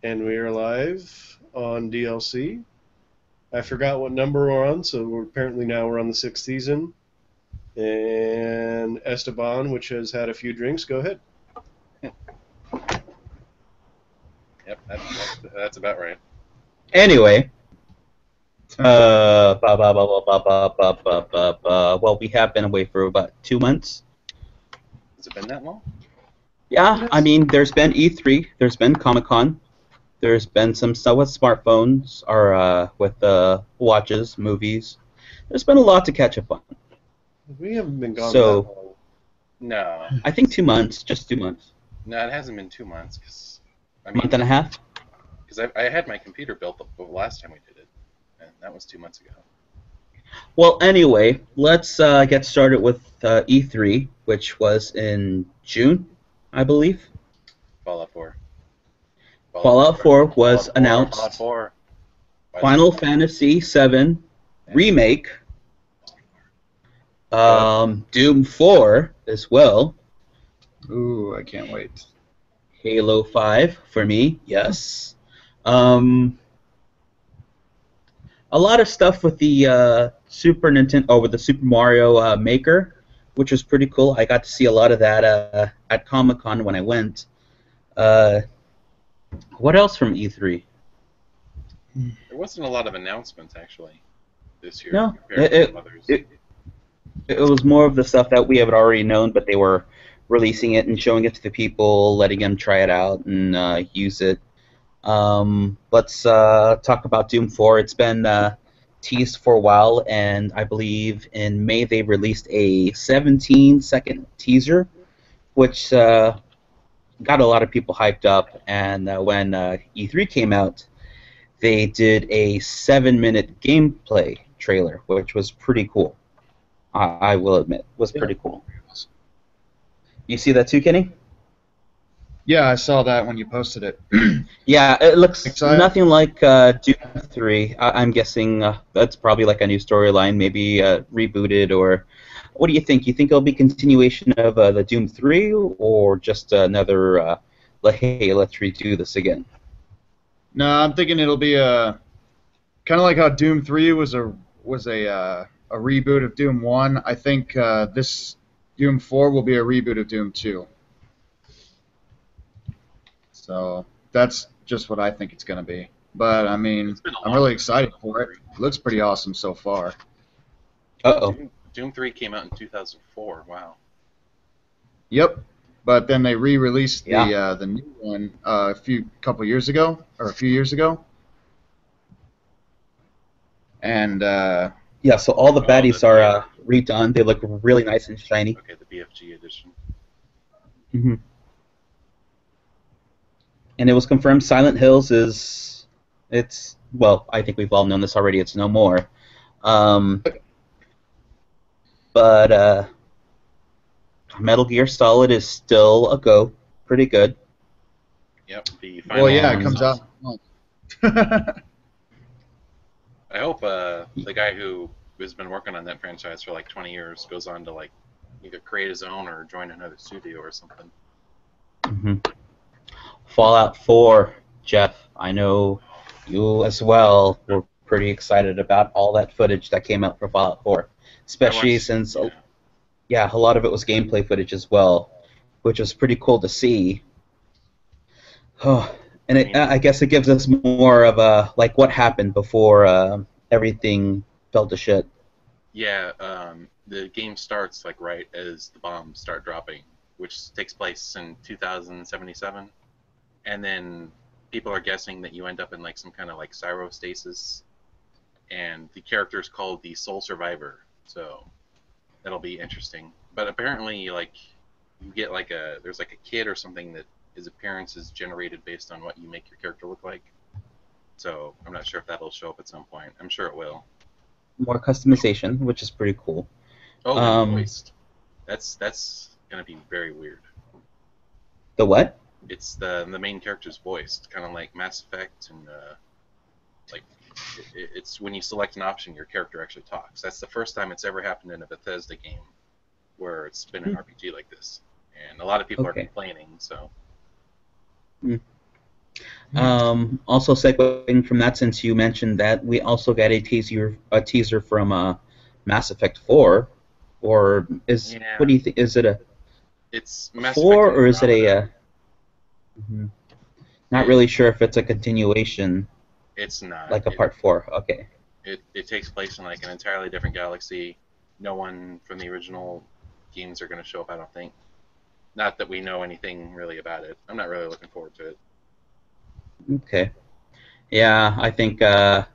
And we are live on DLC. I forgot what number we're on, so apparently now we're on the sixth season. And Esteban, which has had a few drinks, go ahead. Yep, that's about right. Anyway, well, we have been away for about 2 months. Has it been that long? Yeah, I mean, there's been E3, there's been Comic-Con, there's been some stuff with smartphones, or with watches, movies. There's been a lot to catch up on. We haven't been gone So- that long. No. I think 2 months, just 2 months. No, it hasn't been 2 months. Cause, Month and a half? Because I had my computer built the last time we did it, and that was 2 months ago. Well, anyway, let's get started with E3, which was in June, I believe. Fallout 4. Fallout 4 was announced. Fallout 4. Final Fantasy VII Remake. Doom 4 as well. Ooh, I can't wait. Halo 5 for me, yes. A lot of stuff with the Super Nintendo, with the Super Mario Maker, which was pretty cool. I got to see a lot of that at Comic-Con when I went. What else from E3? There wasn't a lot of announcements, actually, this year. No, compared to some others. It was more of the stuff that we had already known, but they were releasing it and showing it to the people, letting them try it out and use it. Let's talk about Doom 4. It's been teased for a while, and I believe in May they released a 17-second teaser, which got a lot of people hyped up. And when E3 came out, they did a 7-minute gameplay trailer, which was pretty cool. I will admit, was pretty cool. You see that too, Kenny? Yeah, I saw that when you posted it. Yeah, it looks Excited? nothing like Doom 3. I'm guessing that's probably like a new storyline, maybe rebooted, or what do you think? You think it'll be continuation of the Doom 3, or just another, like, hey, let's redo this again? No, I'm thinking it'll be a kind of like how Doom 3 was a reboot of Doom 1. I think this Doom 4 will be a reboot of Doom 2. So that's just what I think it's going to be. But I mean, It's been a I'm long really time. excited for it. It looks pretty awesome so far. Uh-oh. Doom 3 came out in 2004. Wow. Yep. But then they re-released Yeah. the new one a few years ago. And Yeah, so all the Oh, baddies the- are redone. They look really nice and shiny. Okay, the BFG edition. Hmm. And it was confirmed Silent Hills well, I think we've all known this already, it's no more. But Metal Gear Solid is still a go. Pretty good. Yep. The well, final yeah, it one comes is out. awesome. I hope the guy who has been working on that franchise for like 20 years goes on to like either create his own or join another studio or something. Hmm. Fallout 4, Jeff, I know you as well were pretty excited about all that footage that came out for Fallout 4. Especially I watched- since, yeah. yeah, a lot of it was gameplay footage as well, which was pretty cool to see. Oh, and I guess it gives us more of a, like, what happened before everything fell to shit. Yeah, the game starts like right as the bombs start dropping, which takes place in 2077, and then people are guessing that you end up in like some kind of like cyrostasis, and the character is called the Sole Survivor, so that'll be interesting. But apparently, like, you get like there's like a kid or something that his appearance is generated based on what you make your character look like. So I'm not sure if that'll show up at some point. I'm sure it will. More customization, which is pretty cool. Oh, Um, voiced. That's gonna be very weird. The what? It's the main character's voiced, kind of like Mass Effect, and like it's when you select an option, your character actually talks. That's the first time it's ever happened in a Bethesda game where it's been an RPG like this, and a lot of people are Okay. complaining. So Also segueing from that, since you mentioned that, we also got a teaser from Mass Effect 4, or Yeah. what do you think? Is it a It's Mass 4 Effect or is it Andromeda. mhm. Not really sure if it's a continuation, It's not. like a part 4. Okay. It takes place in like an entirely different galaxy. No one from the original games are going to show up, I don't think. Not that we know anything really about it. I'm not really looking forward to it. Okay. Yeah, I think Mass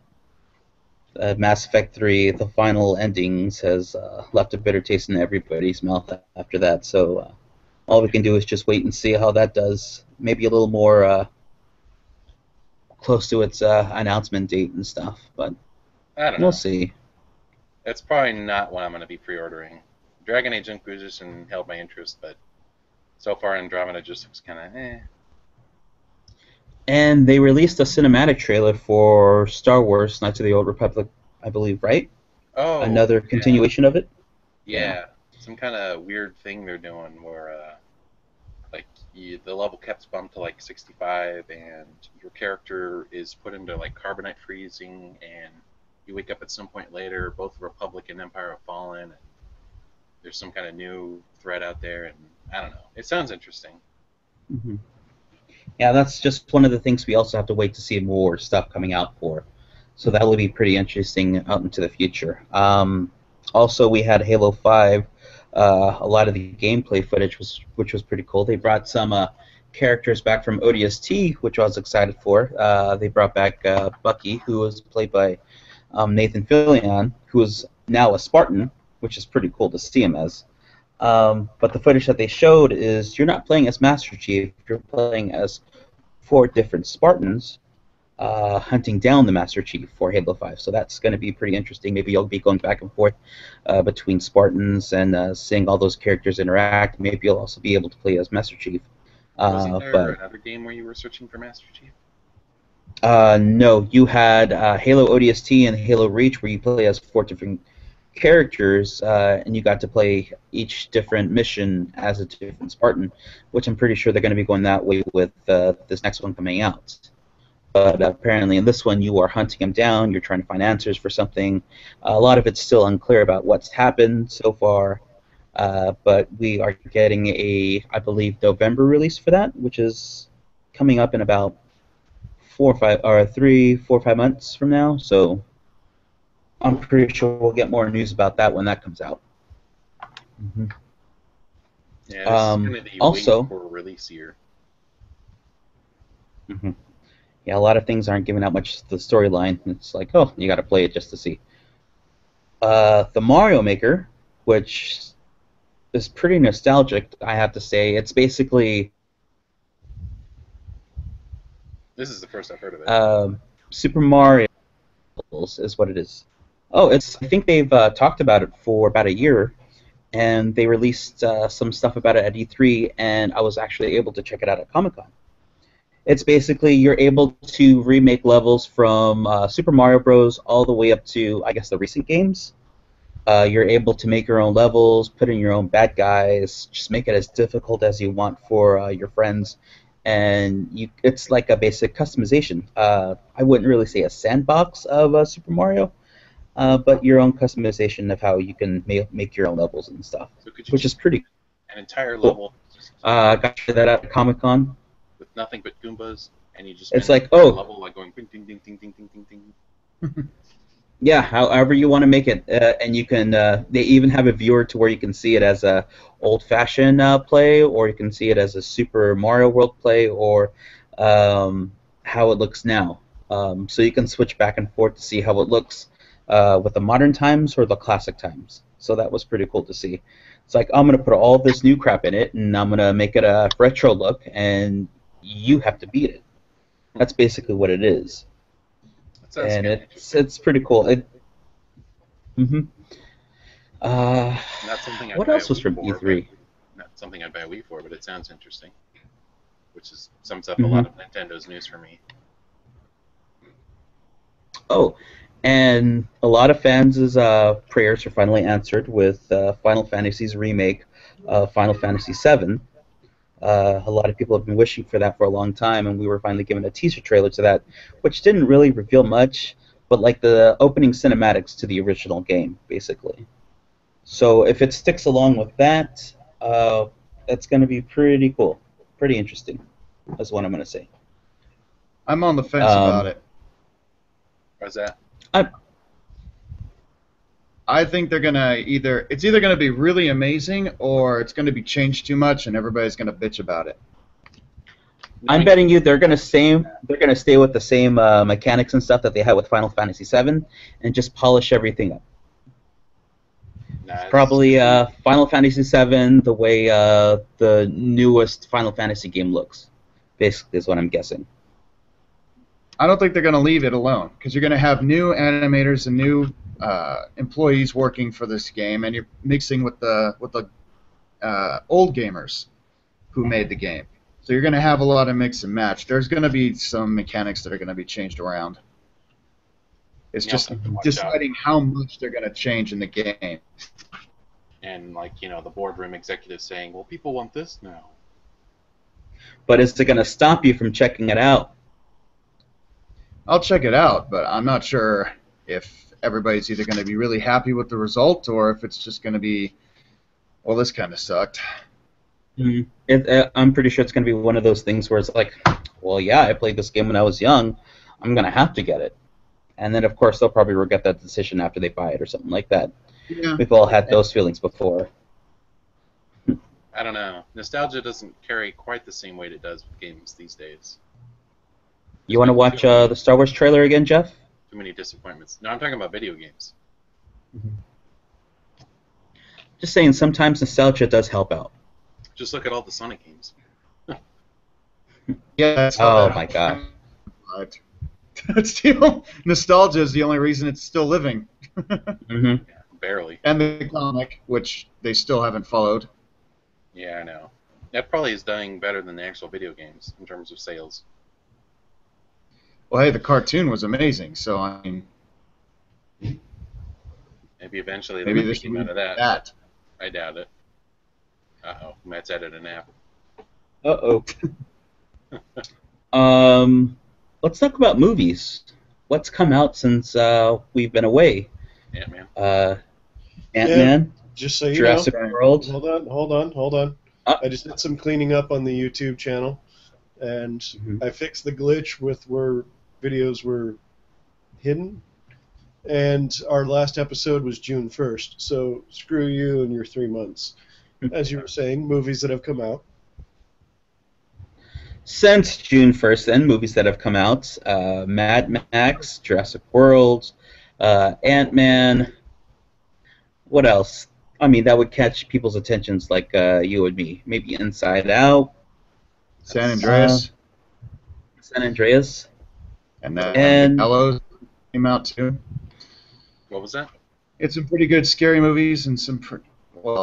Effect 3, the final endings, has left a bitter taste in everybody's mouth after that. So all we can do is just wait and see how that does. Maybe a little more close to its announcement date and stuff, but I don't we'll know. see. That's probably not what I'm going to be pre-ordering. Dragon Age Inquisition held my interest, but so far Andromeda just looks kind of eh. And they released a cinematic trailer for Star Wars: Knights of the Old Republic, I believe, right? Oh, Another continuation of it. yeah. Some kind of weird thing they're doing where like the level kept bumped to like 65, and your character is put into like carbonite freezing, and you wake up at some point later. Both Republic and Empire have fallen, and there's some kind of new threat out there, and I don't know. It sounds interesting. Hmm. Yeah, that's just one of the things we also have to wait to see more stuff coming out for. So that will be pretty interesting out into the future. Also, we had Halo 5. A lot of the gameplay footage which was pretty cool. They brought some characters back from ODST, which I was excited for. They brought back Bucky, who was played by Nathan Fillion, who is now a Spartan, which is pretty cool to see him as. But the footage that they showed is you're not playing as Master Chief, you're playing as 4 different Spartans hunting down the Master Chief for Halo 5. So that's going to be pretty interesting. Maybe you'll be going back and forth between Spartans and seeing all those characters interact. Maybe you'll also be able to play as Master Chief. Wasn't there But another game where you were searching for Master Chief? no, you had Halo ODST and Halo Reach, where you play as 4 different characters, and you got to play each different mission as a different Spartan, which I'm pretty sure they're going to be going that way with this next one coming out. But apparently in this one, you are hunting him down, you're trying to find answers for something. A lot of it's still unclear about what's happened so far, but we are getting I believe, November release for that, which is coming up in about 3, 4, 5 months from now. So I'm pretty sure we'll get more news about that when that comes out. Mm-hmm. Yeah, this is going to be also, waiting for a release year. Mm-hmm. Yeah, a lot of things aren't giving out much to the storyline. It's like, oh, you got to play it just to see. The Mario Maker, which is pretty nostalgic, I have to say. It's basically... This is the first I've heard of it. Super Mario is what it is. Oh, I think they've talked about it for about a year, and they released some stuff about it at E3, and I was actually able to check it out at Comic-Con. It's basically you're able to remake levels from Super Mario Bros. All the way up to, I guess, the recent games. You're able to make your own levels, put in your own bad guys, just make it as difficult as you want for your friends, and it's like a basic customization. I wouldn't really say a sandbox of Super Mario, but your own customization of how you can make your own levels and stuff, So could you which is pretty an entire cool. level I got to that at Comic-Con. with nothing but Goombas, and you just It's spend like, the oh. level like going ding ding ding ding ding ding ding ding. Yeah, however you want to make it, and you can. They even have a viewer to where you can see it as a old-fashioned play, or you can see it as a Super Mario World play, or how it looks now. So you can switch back and forth to see how it looks with the modern times or the classic times. So that was pretty cool to see. It's like, I'm gonna put all this new crap in it, and I'm gonna make it a retro look, and you have to beat it. That's basically what it is. And it's pretty cool. Mm-hmm. Not something I'd What buy else a was Wii from for, E3? Not something I'd buy a Wii for, but it sounds interesting. Which sums up a lot of Nintendo's news for me. Oh, and a lot of fans' prayers are finally answered with Final Fantasy's remake, Final Fantasy VII. A lot of people have been wishing for that for a long time, and we were finally given a teaser trailer to that, which didn't really reveal much, but like the opening cinematics to the original game, basically. So if it sticks along with that, that's going to be pretty cool, pretty interesting. That's what I'm going to say. I'm on the fence about it. What's that? I think they're gonna it's either gonna be really amazing or it's gonna be changed too much and everybody's gonna bitch about it. I'm betting you they're gonna stay with the same mechanics and stuff that they had with Final Fantasy VII, and just polish everything up. Probably Final Fantasy VII the way the newest Final Fantasy game looks, basically is what I'm guessing. I don't think they're gonna leave it alone because you're gonna have new animators and new employees working for this game, and you're mixing with the old gamers who made the game. So you're going to have a lot of mix and match. There's going to be some mechanics that are going to be changed around. It's just deciding how much they're going to change in the game. And the boardroom executives saying, "Well, people want this now." But is it going to stop you from checking it out? I'll check it out, but I'm not sure if everybody's either going to be really happy with the result or if it's just going to be, well, this kind of sucked. I'm pretty sure it's going to be one of those things where it's like, well, yeah, I played this game when I was young. I'm going to have to get it. And then, of course, they'll probably regret that decision after they buy it or something like that. Yeah. We've all had those feelings before. I don't know. Nostalgia doesn't carry quite the same weight it does with games these days. You want to watch the Star Wars trailer again, Jeff? Too many disappointments. No, I'm talking about video games. Just saying, sometimes nostalgia does help out. Just look at all the Sonic games. Yeah. Oh my god. Nostalgia is the only reason it's still living. Yeah, barely. And the comic, which they still haven't followed. Yeah, I know. That probably is doing better than the actual video games in terms of sales. Well, hey, the cartoon was amazing, so I mean, maybe eventually maybe they'll this come out of that. that. I doubt it. Uh-oh, Matt's added an app. Let's talk about movies. What's come out since we've been away? Ant-Man. Ant-Man. Just so you Jurassic know. World. Hold on. I just did some cleaning up on the YouTube channel, and I fixed the glitch with where videos were hidden. And our last episode was June 1st, so screw you and your 3 months. As you were saying, movies that have come out. Since June 1st, then, movies that have come out. Mad Max, Jurassic World, Ant-Man. What else? I mean, that would catch people's attentions like you and me. Maybe Inside Out. San Andreas. San Andreas. And Gallows came out too. What was that? It's some pretty good scary was some.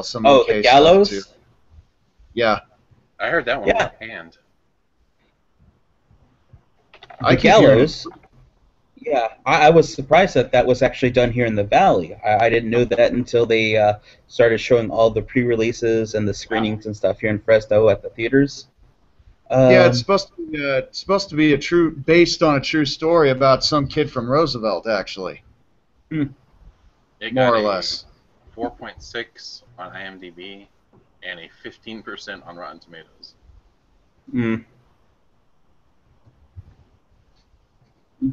Some. Oh, The Gallows. Too. Yeah. I heard that one was panned. The Gallows. Yeah, I was surprised that was actually done here in the Valley. I didn't know that until they started showing all the pre-releases and the screenings and stuff here in Fresno at the theaters. Yeah, it's supposed to be based on a true story about some kid from Roosevelt, actually. It More or less. 4.6 on IMDb and a 15% on Rotten Tomatoes.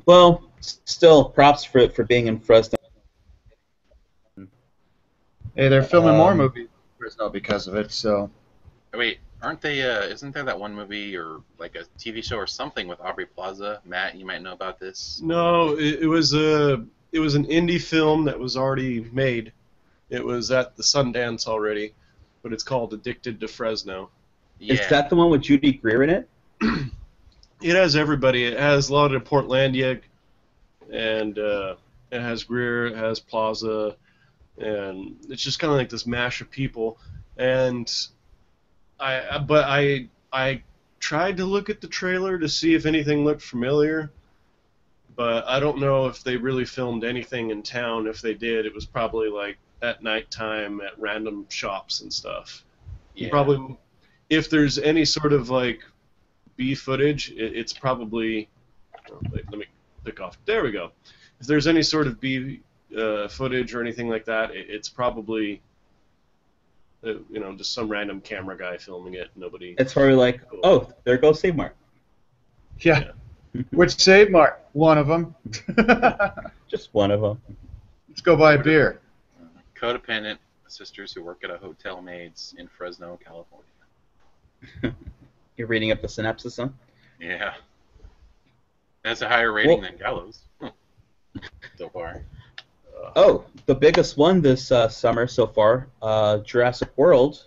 Well, still, props for being in Fresno. Hey, they're filming more movies in Fresno because of it. So. Wait, aren't they? Isn't there that one movie or like a TV show or something with Aubrey Plaza? Matt, you might know about this. No, it was an indie film that was already made. It was at the Sundance already, but it's called Addicted to Fresno. Yeah. Is that the one with Judy Greer in it? It has everybody. It has a lot of Portlandia, and it has Greer, it has Plaza, and it's just kind of like this mash of people. And I tried to look at the trailer to see if anything looked familiar, but I don't know if they really filmed anything in town. If they did, it was probably like at nighttime at random shops and stuff. Yeah. if there's any sort of like B footage, it's probably. Oh, wait, let me pick off. There we go. If there's any sort of B footage or anything like that, it's probably just some random camera guy filming it. Nobody. It's probably like, oh, there goes Save Mart. Yeah. Which Save Mart? One of them. Just one of them. Let's go buy a beer. Codependent sisters who work at a hotel maids in Fresno, California. You're reading up the synopsis, huh? Yeah. That's a higher rating than Gallows. So far. Oh, the biggest one this summer so far, Jurassic World,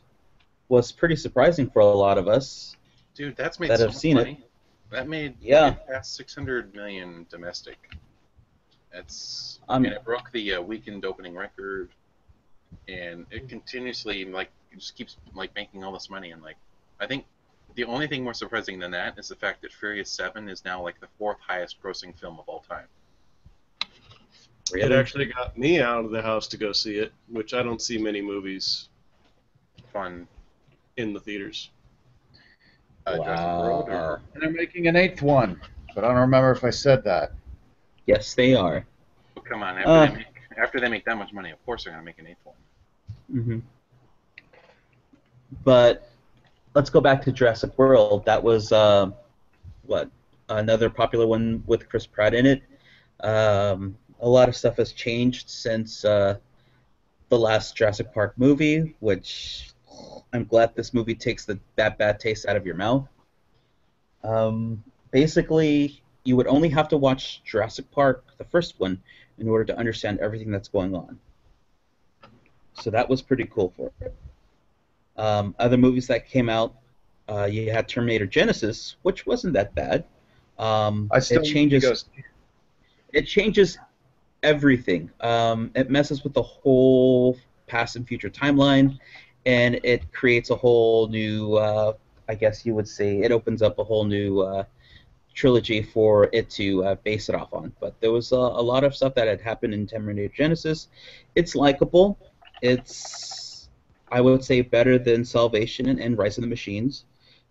was pretty surprising for a lot of us. Dude, that's made that so have much seen money. it. That made Yeah. it past $600 million domestic. That's Um, and it broke the weekend opening record, and it continuously it just keeps making all this money. And I think the only thing more surprising than that is the fact that Furious 7 is now the fourth highest grossing film of all time. It actually got me out of the house to go see it, which I don't see many movies Fun. in the theaters. Jurassic World, or And they're making an 8th one, but I don't remember if I said that. Yes, they are. oh, come on, after they make that much money, of course they're gonna make an 8th one. Mm-hmm. But let's go back to Jurassic World. That was another popular one with Chris Pratt in it. A lot of stuff has changed since the last Jurassic Park movie, which I'm glad this movie takes that bad taste out of your mouth. Basically, you would only have to watch Jurassic Park, the first one, in order to understand everything that's going on. So that was pretty cool for it. Other movies that came out, you had Terminator Genesis, which wasn't that bad. It changes everything. It messes with the whole past and future timeline, and it creates a whole new, I guess you would say, it opens up a whole new trilogy for it to base it off on. But there was a lot of stuff that had happened in Terminator Genesis. It's likable. It's, I would say, better than Salvation and Rise of the Machines,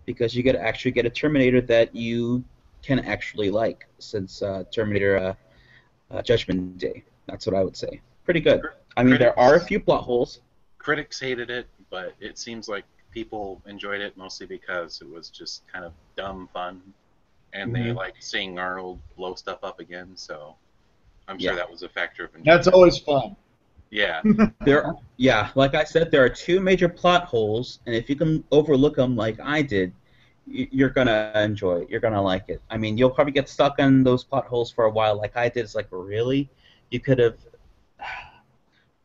because you actually get a Terminator that you can actually like, since Terminator Judgment Day. That's what I would say. Pretty good. I mean, there are a few plot holes. Critics hated it, but it seems like people enjoyed it mostly because it was just kind of dumb fun, and they liked seeing Arnold blow stuff up again, so I'm sure that was a factor of enjoyment. That's always fun. Yeah. Like I said, there are two major plot holes, and if you can overlook them like I did, you're going to enjoy it. You're going to like it. I mean, you'll probably get stuck on those plot holes for a while like I did. It's like, really? You could have...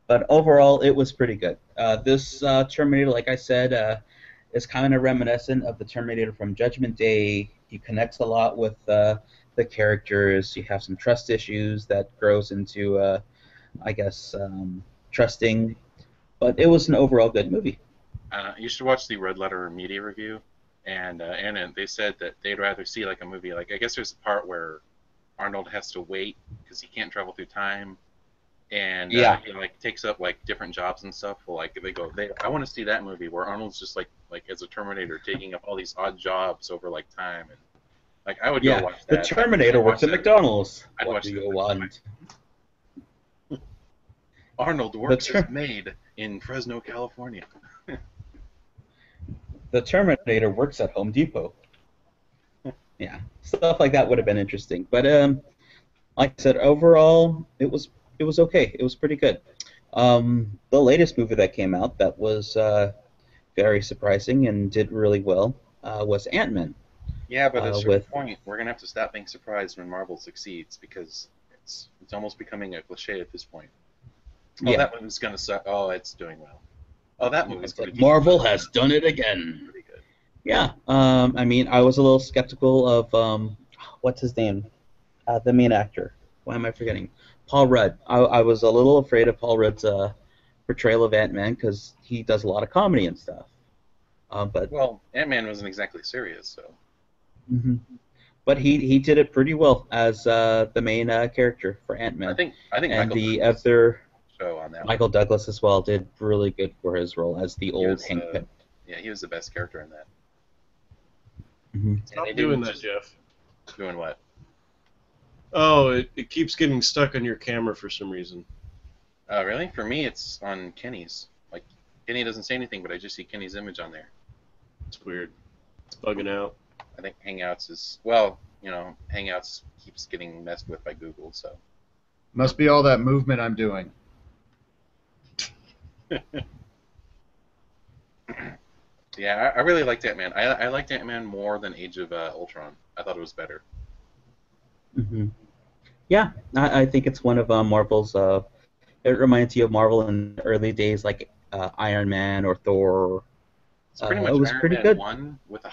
But overall, it was pretty good. This Terminator, like I said, is kind of reminiscent of the Terminator from Judgment Day. He connects a lot with the characters. You have some trust issues that grows into, I guess, trusting. But it was an overall good movie. You should watch the Red Letter Media review. And they said that they'd rather see a movie I guess there's a part where Arnold has to wait because he can't travel through time, and he takes up different jobs and stuff. Well, I want to see that movie where Arnold's just like as a Terminator taking up all these odd jobs over time, and I would go watch that. The Terminator works at McDonald's. I'd What watch do that. you want? Arnold works as maid in Fresno, California. The Terminator works at Home Depot. Yeah, stuff like that would have been interesting. But like I said, overall, it was okay. It was pretty good. The latest movie that came out that was very surprising and did really well was Ant-Man. Yeah, but at a certain point, we're gonna have to stop being surprised when Marvel succeeds, because it's almost becoming a cliche at this point. Oh, that movie's gonna suck. Oh, it's doing well. Oh, that movie's pretty good. Marvel has done it again. Pretty good. Yeah. I mean, I was a little skeptical of what's his name, the main actor. Why am I forgetting? Paul Rudd. I was a little afraid of Paul Rudd's portrayal of Ant-Man because he does a lot of comedy and stuff. But Ant-Man wasn't exactly serious, so. Mm-hmm. But he did it pretty well as the main character for Ant-Man. I think and Michael the Douglas other on that Michael Douglas as well did really good for his role as the old Hank Pym. Yeah, he was the best character in that. Mm-hmm. Stop doing that, Jeff. Doing what? Oh, it keeps getting stuck on your camera for some reason. Really? For me, it's on Kenny's. Like, Kenny doesn't say anything, but I just see Kenny's image on there. It's weird. It's bugging out. I think Hangouts is, well, Hangouts keeps getting messed with by Google, so. Must be all that movement I'm doing. Yeah, I really liked Ant-Man. I liked Ant-Man more than Age of Ultron. I thought it was better. Mm-hmm. Yeah, I think it's one of Marvel's. It reminds you of Marvel in the early days, like Iron Man or Thor. It's pretty much it was Iron pretty Man good. 1 with a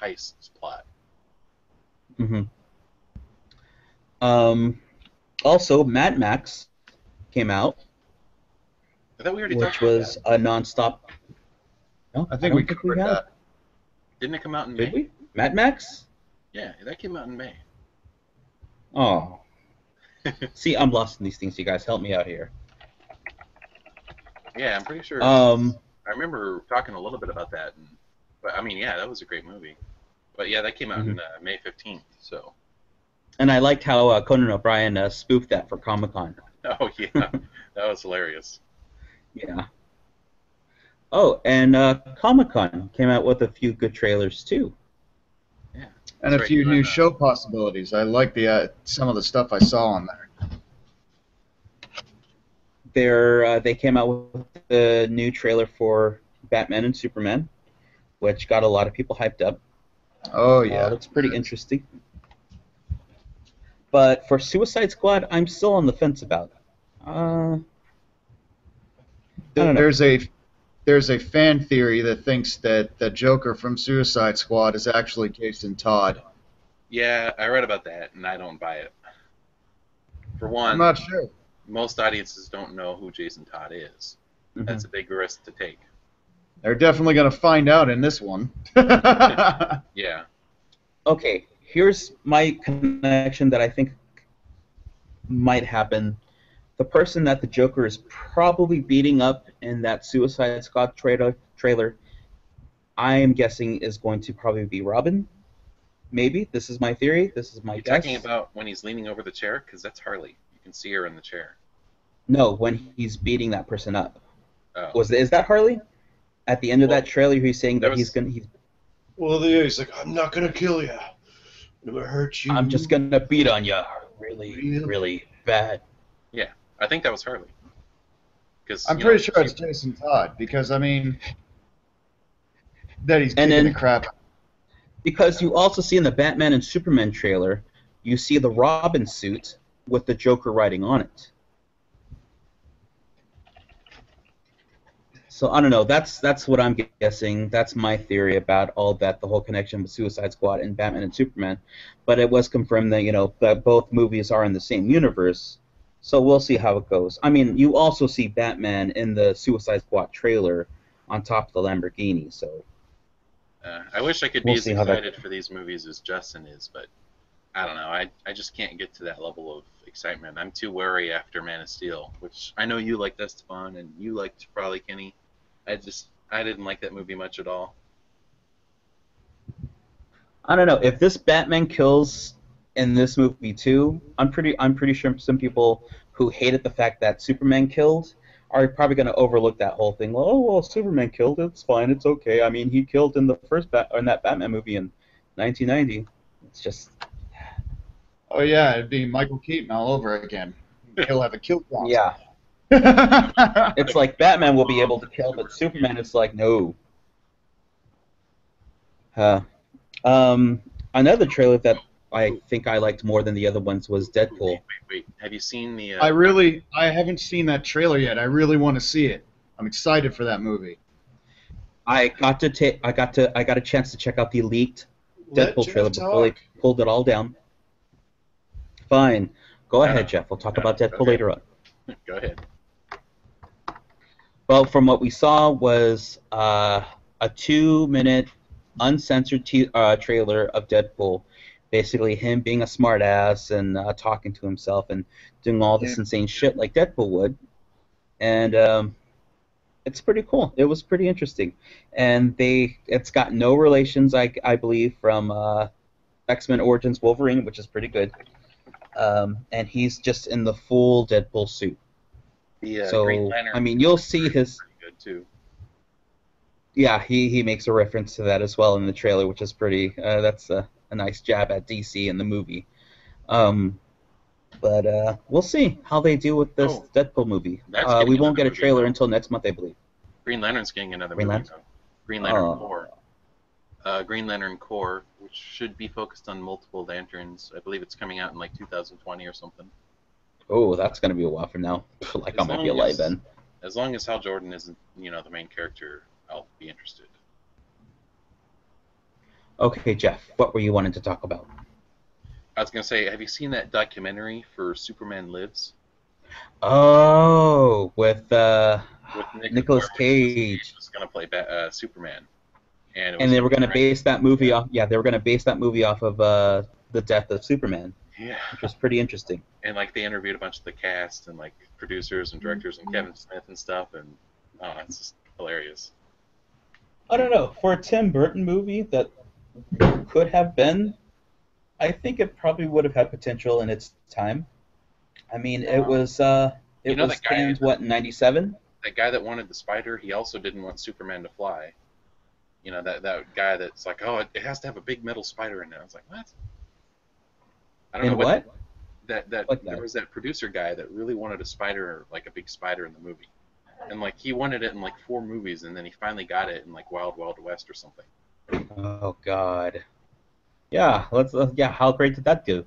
heist plot. Mm-hmm. Also, Mad Max came out, I thought we already which talked about was that. a non-stop. No, I think don't we covered have. that. Didn't it come out in Did May? we? Mad Max? Yeah, that came out in May. Oh. See, I'm lost in these things. You guys, help me out here. Yeah, I'm pretty sure. I remember talking a little bit about that, but I mean, yeah, that was a great movie. But yeah, that came out in May 15th. So. And I liked how Conan O'Brien spoofed that for Comic-Con. Oh yeah, that was hilarious. Yeah. Oh, and Comic-Con came out with a few good trailers too. Yeah. And a few new show possibilities. I like the some of the stuff I saw on there. They came out with the new trailer for Batman and Superman, which got a lot of people hyped up. Oh yeah, looks pretty interesting. But for Suicide Squad, I'm still on the fence about. There's a fan theory that thinks that the Joker from Suicide Squad is actually Jason Todd. Yeah, I read about that, and I don't buy it. For one, I'm not sure. Most audiences don't know who Jason Todd is. Mm-hmm. That's a big risk to take. They're definitely going to find out in this one. Yeah. Okay, here's my connection that I think might happen. The person that the Joker is probably beating up in that Suicide Squad trailer, I am guessing is going to probably be Robin. Maybe. This is my theory. This is my guess. You're talking about when he's leaning over the chair? Because that's Harley. You can see her in the chair. No, when he's beating that person up. Oh. Is that Harley? At the end of that trailer, he's saying that he's gonna. Well, he's like, I'm not gonna kill you. I'm gonna hurt you. I'm just gonna beat on you, really bad. Yeah, I think that was Harley. I'm pretty sure it's Jason Todd because I mean that he's kicking the crap. Because you also see in the Batman and Superman trailer, you see the Robin suit with the Joker riding on it. So I don't know. That's what I'm guessing. That's my theory about all that, the whole connection with Suicide Squad and Batman and Superman. But it was confirmed that that both movies are in the same universe. So we'll see how it goes. I mean, you also see Batman in the Suicide Squad trailer on top of the Lamborghini. So I wish I could be as excited for these movies as Justin is, but I don't know. I just can't get to that level of excitement. I'm too wary after Man of Steel, which I know you liked, Esteban, and you liked probably Kenny. I didn't like that movie much at all. I don't know if this Batman kills in this movie too. I'm pretty sure some people who hated the fact that Superman killed are probably going to overlook that whole thing. Well, Superman killed. It's fine. It's okay. I mean, he killed in that Batman movie in 1990. It's just. Oh yeah, it'd be Michael Keaton all over again. He'll have a kill count. Yeah. It's like Batman will be able to kill, but Superman is like, no. Another trailer that I think I liked more than the other ones was Deadpool. Wait. Have you seen the? I haven't seen that trailer yet. I really want to see it. I'm excited for that movie. I got a chance to check out the leaked Deadpool trailer before they pulled it all down. Fine. Go ahead, Jeff. We'll talk about Deadpool later on. Go ahead. Well, from what we saw was a 2-minute uncensored trailer of Deadpool, basically him being a smartass and talking to himself and doing all this insane shit like Deadpool would. And It's pretty cool. It was pretty interesting, and it's got no relations, I believe, from X-Men Origins Wolverine, which is pretty good. And he's just in the full Deadpool suit. The So Green Lantern I mean, you'll see his. pretty good too. Yeah, he makes a reference to that as well in the trailer, which is pretty. That's a nice jab at DC in the movie. But we'll see how they do with this Deadpool movie. That's getting We won't another get a movie, trailer though. until next month, I believe. Green Lantern's getting another Green movie. Lantern? Though. Green Lantern Oh. Corps. Green Lantern Corps, which should be focused on multiple lanterns. I believe it's coming out in like 2020 or something. Oh, that's gonna be a while from now. Like I As might be long alive as- then. As long as Hal Jordan isn't, the main character, I'll be interested. Okay, Jeff, what were you wanting to talk about? I was gonna say, have you seen that documentary for Superman Lives? Oh, with With Nicolas where Cage. was gonna play Superman, and And they were gonna right- base that movie off. Yeah, they were gonna base that movie off of the death of Superman, Yeah, which was pretty interesting. and like they interviewed a bunch of the cast and like producers and directors and Kevin Smith and stuff, and it's just hilarious. I don't know. For a Tim Burton movie that could have been, I think it probably would have had potential in its time. I mean, it was that was guy- canned, what, in '97? That guy that wanted the spider, he also didn't want Superman to fly. That guy that's like, oh, it has to have a big metal spider in it. I was like, what? I don't In know what? That Like there that. was that producer guy that really wanted a spider, like a big spider in the movie, and like he wanted it in like 4 movies, and then he finally got it in like Wild Wild West or something. Oh God. Yeah. Yeah. How great did that do?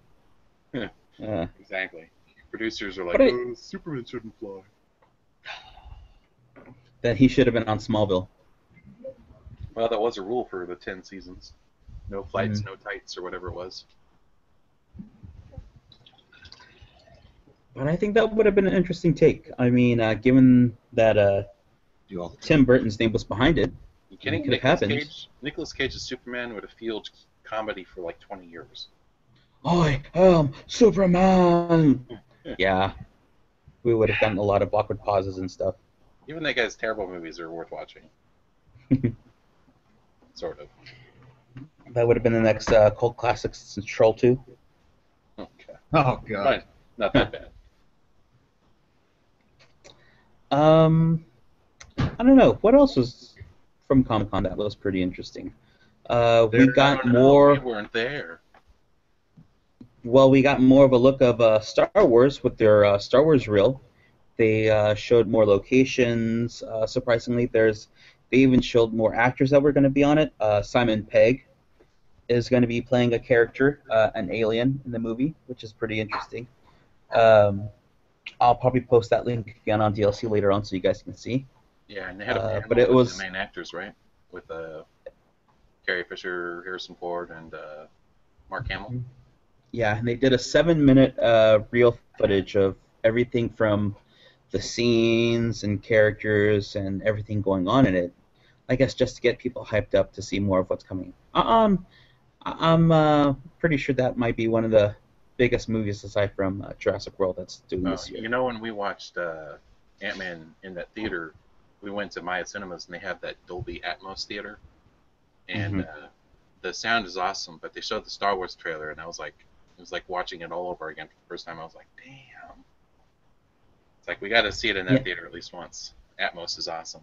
Yeah. Yeah. Exactly. Producers are like, But oh, Superman shouldn't fly. Then he should have been on Smallville. Well, that was a rule for the 10 seasons. No flights, no tights, or whatever it was. But I think that would have been an interesting take. I mean, given that Tim Burton's name was behind it, You kidding? It could have happened. Nicolas Cage's Superman would have fueled comedy for like 20 years. I am Superman. Yeah, we would have gotten a lot of awkward pauses and stuff. Even that guy's terrible movies are worth watching. Sort of. That would have been the next cult classic since Troll 2. Okay. Oh god. Fine. Not that bad. I don't know. What else was from Comic-Con that was pretty interesting? We got more. We weren't there. Well, we got more of a look of Star Wars with their Star Wars reel. They showed more locations. Surprisingly, they even showed more actors that were going to be on it. Simon Pegg is going to be playing a character, an alien in the movie, which is pretty interesting. I'll probably post that link again on DLC later on so you guys can see. Yeah, and they had a panel but it with was- the main actors, right? With Carrie Fisher, Harrison Ford, and Mark Hamill. Yeah, and they did a 7-minute reel footage of everything from the scenes and characters and everything going on in it. I guess just to get people hyped up to see more of what's coming. I'm pretty sure that might be one of the biggest movies aside from Jurassic World that's doing this year. When we watched Ant-Man in that theater, we went to Maya Cinemas and they have that Dolby Atmos theater, and the sound is awesome. But they showed the Star Wars trailer, and it was like watching it all over again for the first time. I was like, damn. It's like we got to see it in that theater at least once. Atmos is awesome.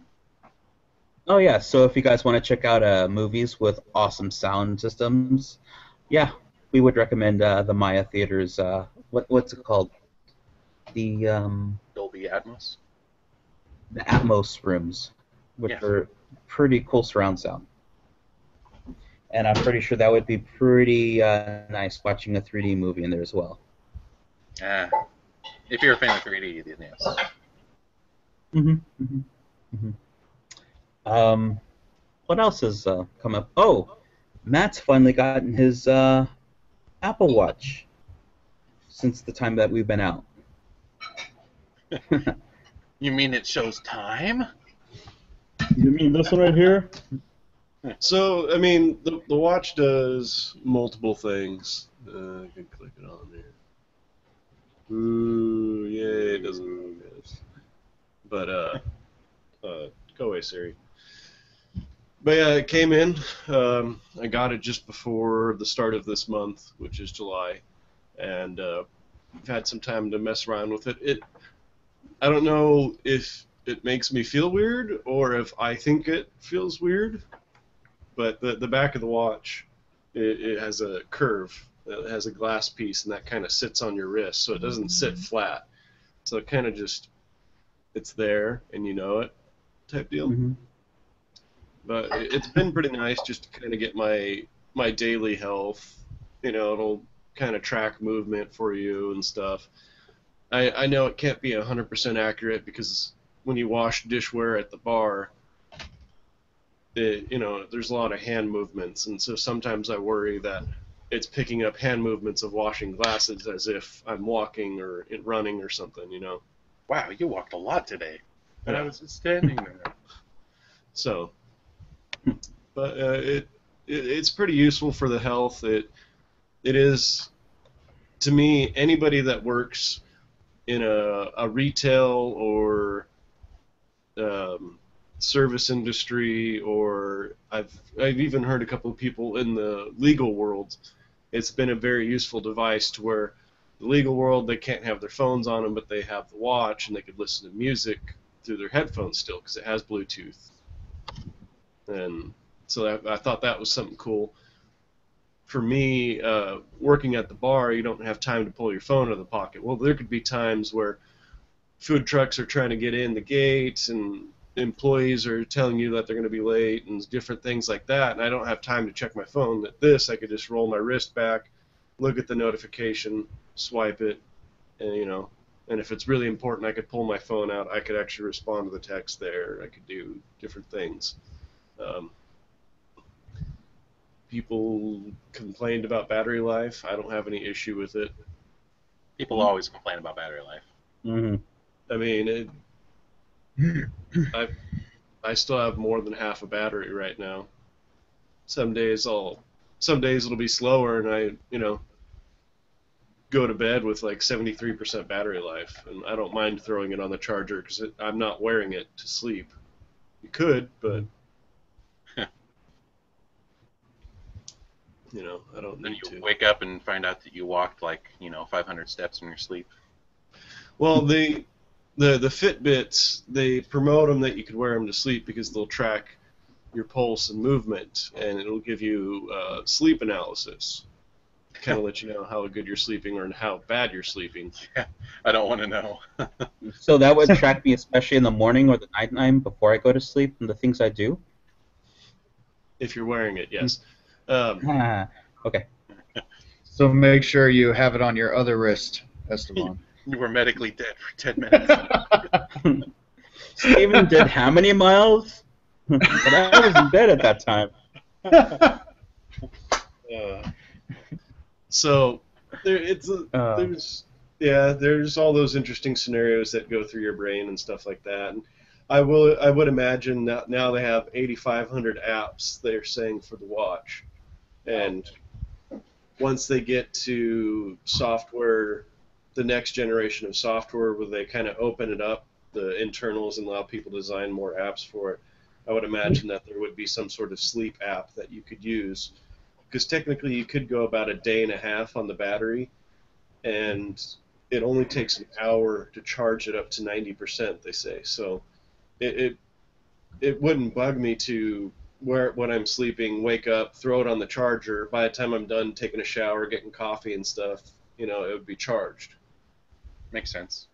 Oh yeah, so if you guys want to check out movies with awesome sound systems, yeah, we would recommend the Maya Theaters. What's it called? The Dolby Atmos. the Atmos rooms, which are pretty cool surround sound. And I'm pretty sure that would be pretty nice watching a 3D movie in there as well. If you're a fan of 3D, then yes. What else has come up? Oh, Matt's finally gotten his Apple Watch since the time that we've been out. You mean it shows time? You mean this one right here? So, I mean, the watch does multiple things. I can click it on there. Ooh, yeah, it doesn't move this. But Go away, Siri. But yeah, it came in. I got it just before the start of this month, which is July, and I've had some time to mess around with it. I don't know if it makes me feel weird or if I think it feels weird, but the back of the watch, it has a curve. It has a glass piece, and that kind of sits on your wrist, so it doesn't sit flat. So it kind of just, it's there, and you know it, type deal. Mm-hmm. But it's been pretty nice just to kind of get my daily health. You know, it'll kind of track movement for you and stuff. I know it can't be 100% accurate because when you wash dishware at the bar, there's a lot of hand movements, and so sometimes I worry that it's picking up hand movements of washing glasses as if I'm walking or running or something, you know. Wow, you walked a lot today. And Yeah. I was just standing there. So, but it's pretty useful for the health. It is, to me, anybody that works in a retail or service industry, or I've even heard a couple of people in the legal world. It's been a very useful device to where the legal world, they can't have their phones on them, but they have the watch and they could listen to music through their headphones still because it has Bluetooth. And so I thought that was something cool. For me, working at the bar, you don't have time to pull your phone out of the pocket. Well, there could be times where food trucks are trying to get in the gates and employees are telling you that they're going to be late and different things like that, and I don't have time to check my phone. At this, I could just roll my wrist back, look at the notification, swipe it, and and if it's really important, I could pull my phone out. I could actually respond to the text there. I could do different things. People complained about battery life. I don't have any issue with it. People always complain about battery life. Mm-hmm. I mean, I still have more than half a battery right now. Some days it'll be slower, and I go to bed with like 73% battery life, and I don't mind throwing it on the charger because I'm not wearing it to sleep. You could, but I don't Then need you to. wake up and find out that you walked 500 steps in your sleep. Well, the Fitbits, they promote them that you could wear them to sleep because they'll track your pulse and movement, and it'll give you sleep analysis. Kind of let you know how good you're sleeping or how bad you're sleeping. Yeah, I don't want to know. So that would track me, especially in the morning or the nighttime before I go to sleep, and the things I do. If you're wearing it, yes. Okay. So make sure you have it on your other wrist, Esteban. You were medically dead for 10 minutes. Steven did how many miles? But I was in bed at that time. So there's all those interesting scenarios that go through your brain and stuff like that. And I would imagine now they have 8,500 apps they're saying for the watch, and once they get to software, the next generation of software where they kind of open it up, the internals, and allow people to design more apps for it, I would imagine that there would be some sort of sleep app that you could use. Because technically you could go about a day and a half on the battery, and it only takes an hour to charge it up to 90%, they say. So it wouldn't bug me to wear it when I'm sleeping, wake up, throw it on the charger. By the time I'm done taking a shower, getting coffee and stuff, it would be charged. Makes sense.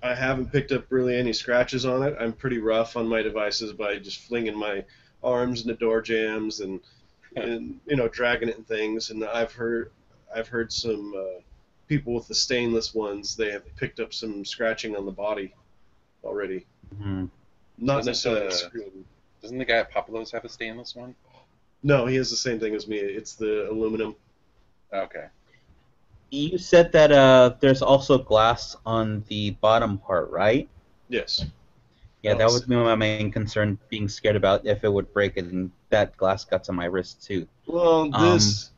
I haven't picked up really any scratches on it. I'm pretty rough on my devices by just flinging my arms into door jams and dragging it and things. And I've heard some people with the stainless ones, they have picked up some scratching on the body already. Mm-hmm. Not necessarily the screen. Doesn't the guy at Papalos have a stainless one? No, he has the same thing as me. It's the aluminum. Okay. You said that there's also glass on the bottom part, right? Yes. Yeah, that would be my main concern, being scared about if it would break and that glass guts on my wrist too. Well, that's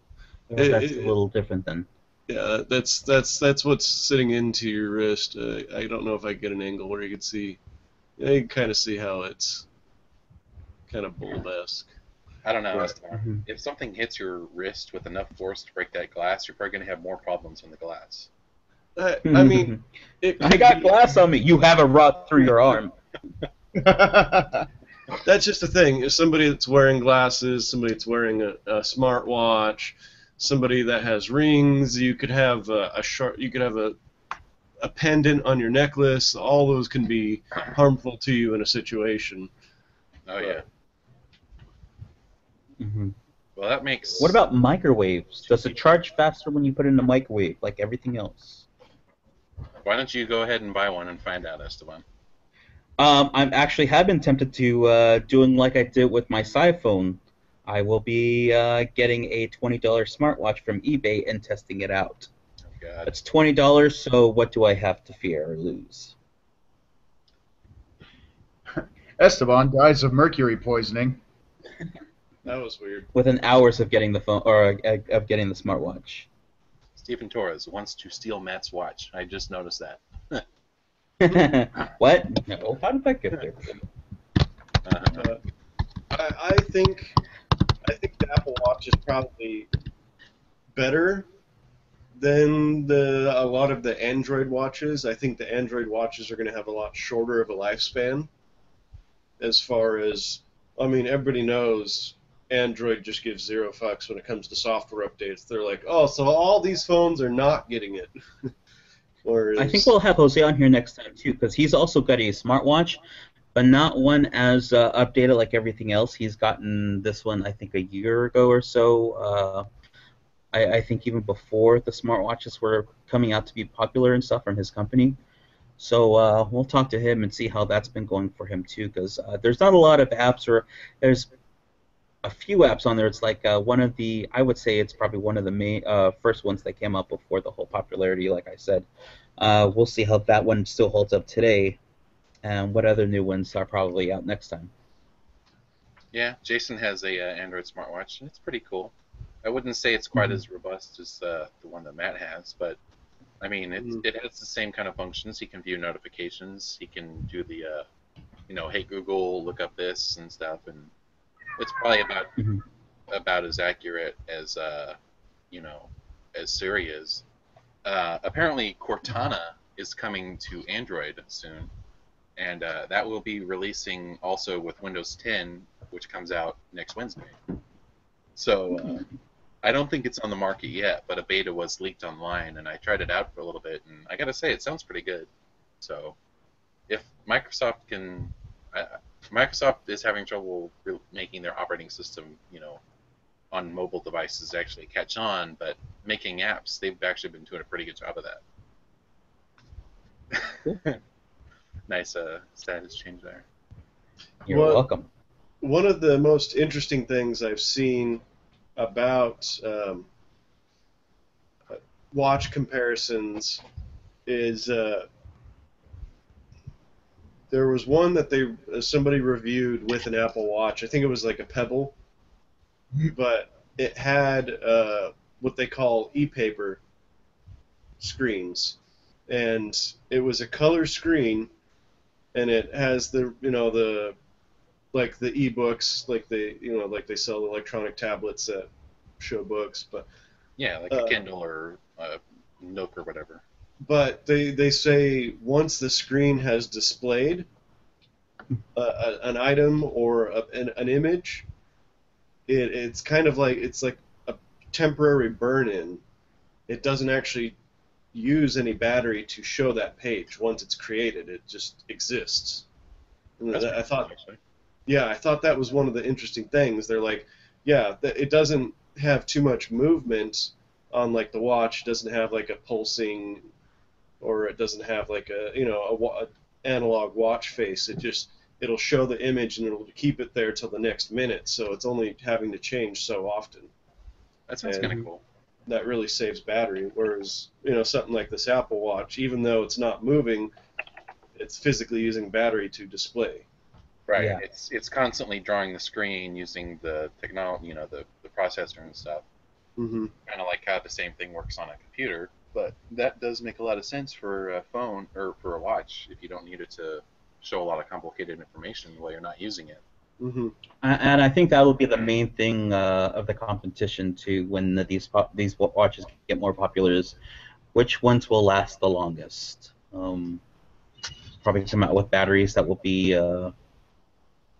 a little different then. Yeah, that's what's sitting into your wrist. I don't know if I get an angle where you can see. Yeah, you can kind of see how it's kind of bulb-esque. I don't know. Mhm. If something hits your wrist with enough force to break that glass, you're probably going to have more problems on the glass. I mean, it I could got be, glass on me. You have a rod through your arm. that's just the thing. If somebody that's wearing glasses, somebody that's wearing a smartwatch, somebody that has rings, you could have you could have a pendant on your necklace. All those can be harmful to you in a situation. Oh, yeah. Mhm. Well, that makes... What about microwaves? Does it charge faster when you put it in a microwave, like everything else? Why don't you go ahead and buy one and find out, Esteban? I actually have been tempted to doing like I did with my iPhone. I will be getting a $20 smartwatch from eBay and testing it out. Oh, God. It's $20, so what do I have to fear or lose? Esteban dies of mercury poisoning. That was weird. Within hours of getting the phone or of getting the smartwatch. Stephen Torres wants to steal Matt's watch. I just noticed that. What? No. How did that get there? I think the Apple Watch is probably better than a lot of the Android watches. I think the Android watches are going to have a lot shorter of a lifespan. As far as, I mean, everybody knows Android just gives zero fucks when it comes to software updates. They're like, oh, so all these phones are not getting it. Whereas, I think we'll have Jose on here next time too, because he's also got a smartwatch, but not one as updated like everything else. He's gotten this one, I think, a year ago or so. I think even before the smartwatches were coming out to be popular and stuff from his company. So we'll talk to him and see how that's been going for him too, because there's not a lot of apps, or there's a few apps on there. It's like one of the, I would say it's probably one of the main first ones that came up before the whole popularity, like I said. We'll see how that one still holds up today, and what other new ones are probably out next time. Yeah, Jason has a Android smartwatch, and it's pretty cool. I wouldn't say it's quite as robust as the one that Matt has, but I mean, it has the same kind of functions. He can view notifications. He can do the, hey Google, look up this and stuff, and it's probably about as accurate as as Siri is. Apparently, Cortana is coming to Android soon, and that will be releasing also with Windows 10, which comes out next Wednesday. So I don't think it's on the market yet, but a beta was leaked online, and I tried it out for a little bit, and I gotta say, it sounds pretty good. So if Microsoft can... Microsoft is having trouble making their operating system, on mobile devices actually catch on, but making apps, they've actually been doing a pretty good job of that. Nice status change there. You're welcome. One of the most interesting things I've seen about watch comparisons is there was one that somebody reviewed with an Apple Watch. I think it was like a Pebble, but it had what they call e-paper screens, and it was a color screen, and it has the like the e-books, like they sell electronic tablets that show books, but yeah, like a Kindle or a Nook or whatever. But they say once the screen has displayed an item or an image, it's kind of like it's like a temporary burn-in. It doesn't actually use any battery to show that page. Once it's created, it just exists. I thought that was one of the interesting things. They're like, it doesn't have too much movement on like the watch. It doesn't have like a pulsing, or it doesn't have like a analog watch face. It'll show the image and it'll keep it there till the next minute. So it's only having to change so often. That sounds kind of cool. That really saves battery. Whereas something like this Apple Watch, even though it's not moving, it's physically using battery to display. Right. Yeah. It's constantly drawing the screen using the technology, the processor and stuff. Mm-hmm. Kind of like how the same thing works on a computer, but that does make a lot of sense for a phone or for a watch if you don't need it to show a lot of complicated information while you're not using it. Mm-hmm. And I think that will be the main thing of the competition too when these watches get more popular is which ones will last the longest. Probably come out with batteries that will be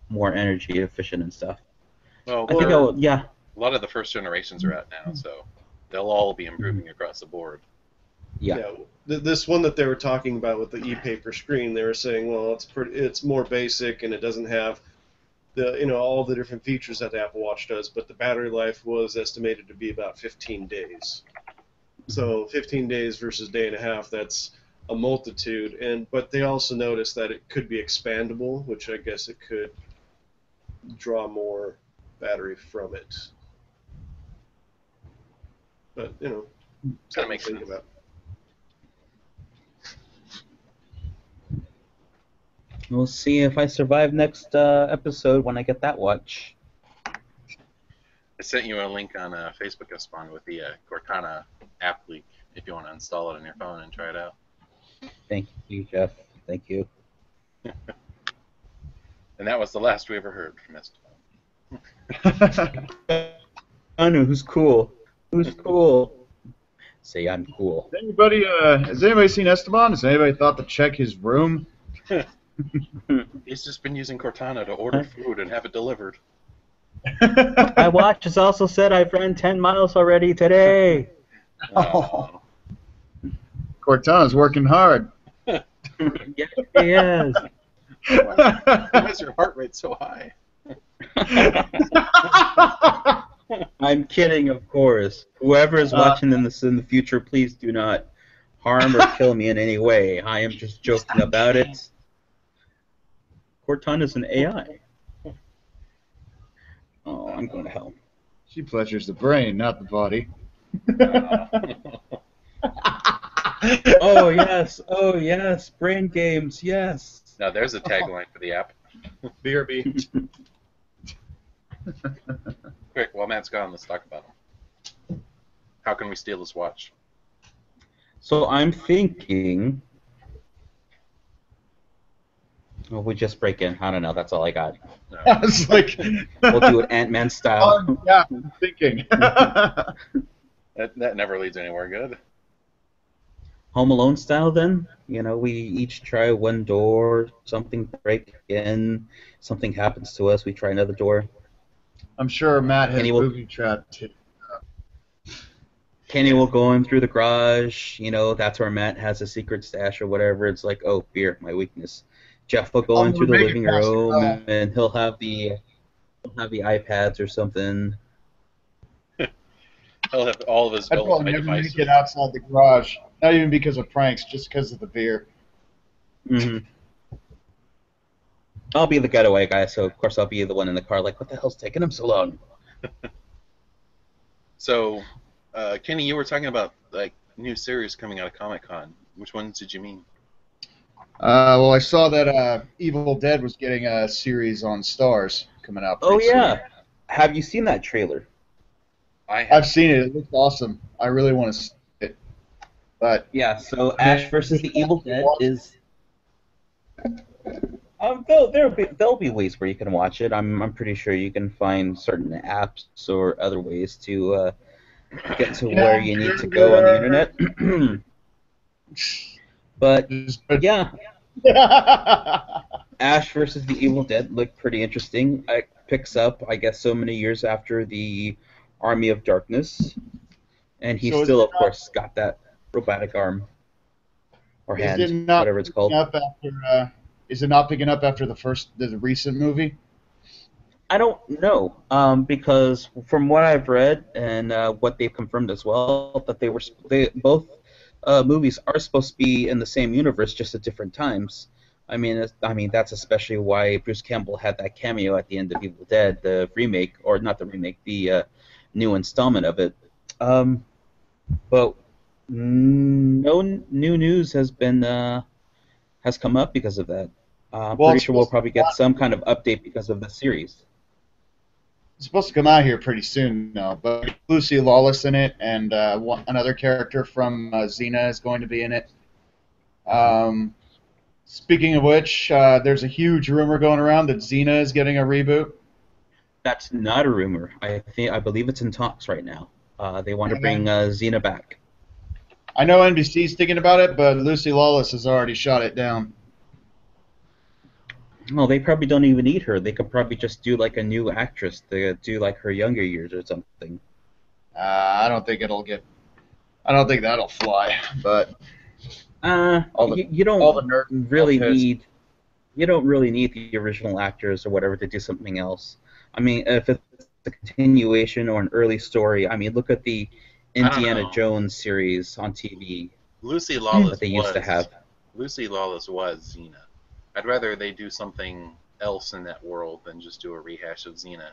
more energy efficient and stuff. Well, I think yeah. A lot of the first generations are out now, so they'll all be improving across the board. Yeah. This one that they were talking about with the e-paper screen, they were saying, well, it's more basic and it doesn't have the all the different features that the Apple Watch does, but the battery life was estimated to be about 15 days. So 15 days versus day and a half, that's a multitude. But they also noticed that it could be expandable, which I guess it could draw more battery from it. But That makes sense. About. We'll see if I survive next episode when I get that watch. I sent you a link on Facebook, Espan, with the Cortana app leak if you want to install it on your phone and try it out. Thank you, Jeff. Thank you. And that was the last we ever heard from Espan. Anu, who's cool? Who's cool? Say I'm cool. Has anybody seen Esteban? Has anybody thought to check his room? He's just been using Cortana to order food and have it delivered. My watch has also said I've run 10 miles already today. Oh. Cortana's working hard. Yes, he is. Why is your heart rate so high? I'm kidding, of course. Whoever is watching this in the future, please do not harm or kill me in any way. I am just joking about it. Cortana's an AI. Oh, I'm going to hell. She pleasures the brain, not the body. Oh yes, brain games, yes. Now there's a tagline for the app. BRB. Quick, while Matt's gone, let's talk about him. How can we steal this watch? So I'm thinking... Well, we just break in. I don't know. That's all I got. No. I was like... We'll do it Ant-Man style. Yeah, I'm thinking. That never leads anywhere good. Home Alone style, then? We each try one door, something break in, something happens to us, we try another door. I'm sure Matt has booby trapped too. Kenny will go in through the garage, that's where Matt has a secret stash or whatever. It's like, oh, beer, my weakness. Jeff will go in through the living room, and he'll have the iPads or something. He'll have all of his I'd probably never make it outside the garage. Not even because of pranks, just because of the beer. Mm-hmm. I'll be the getaway guy, so of course I'll be the one in the car like, what the hell's taking him so long? So, Kenny, you were talking about new series coming out of Comic-Con. Which ones did you mean? Well, I saw that Evil Dead was getting a series on Stars coming out. Oh, yeah. Soon. Have you seen that trailer? I've seen it. It looks awesome. I really want to see it. But yeah, so Ash versus the Evil Dead is... There'll be ways where you can watch it. I'm pretty sure you can find certain apps or other ways to get to where you need to go on the internet. But yeah, Ash versus the Evil Dead looked pretty interesting. It picks up, I guess, so many years after the Army of Darkness, and he still, of course, got that robotic arm or hand, whatever it's called. Is it not picking up after the recent movie? I don't know, because from what I've read and what they've confirmed as well, that both movies are supposed to be in the same universe, just at different times. I mean, that's especially why Bruce Campbell had that cameo at the end of Evil Dead, the remake, or not the remake, the new installment of it. But no new news has come up because of that. I'm pretty sure we'll probably get some kind of update because of the series. It's supposed to come out here pretty soon, though. But Lucy Lawless in it, and another character from Xena is going to be in it. Speaking of which, there's a huge rumor going around that Xena is getting a reboot. That's not a rumor. I believe it's in talks right now. They want to bring Xena back. I know NBC's thinking about it, but Lucy Lawless has already shot it down. Well, they probably don't even need her. They could probably just do like a new actress to do like her younger years or something. I don't think that'll fly. But you don't really need the original actors or whatever to do something else. I mean, if it's a continuation or an early story, I mean, look at the Indiana Jones series on TV. Lucy Lawless that they used to have. Lucy Lawless was Xena. I'd rather they do something else in that world than just do a rehash of Xena.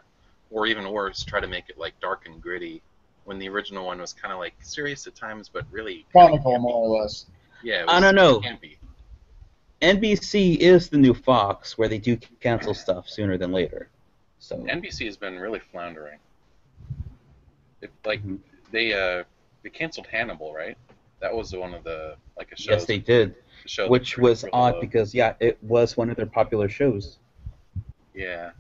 Or even worse, try to make it like dark and gritty when the original one was kind of like serious at times, but really comical, more or less. Yeah, it was I don't know. Campy. NBC is the new Fox, where they do cancel stuff sooner than later. So NBC has been really floundering. They canceled Hannibal, right? That was one of the a show. Yes, they did. Which was odd because it was one of their popular shows. Yeah.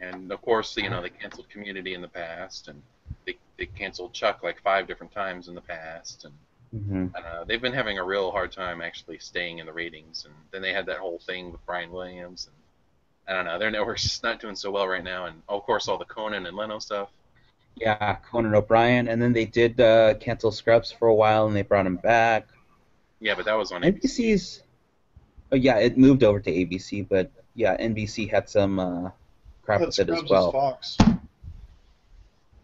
And of course, they canceled Community in the past, and they canceled Chuck like 5 different times in the past, and they've been having a real hard time actually staying in the ratings. And then they had that whole thing with Brian Williams, and I don't know, their network's just not doing so well right now. And of course, all the Conan and Leno stuff. Yeah, Conan O'Brien, and then they did cancel Scrubs for a while, and they brought him back. Yeah, but that was on NBC's. Oh yeah, it moved over to ABC, but yeah, NBC had some crap with it as well. Fox.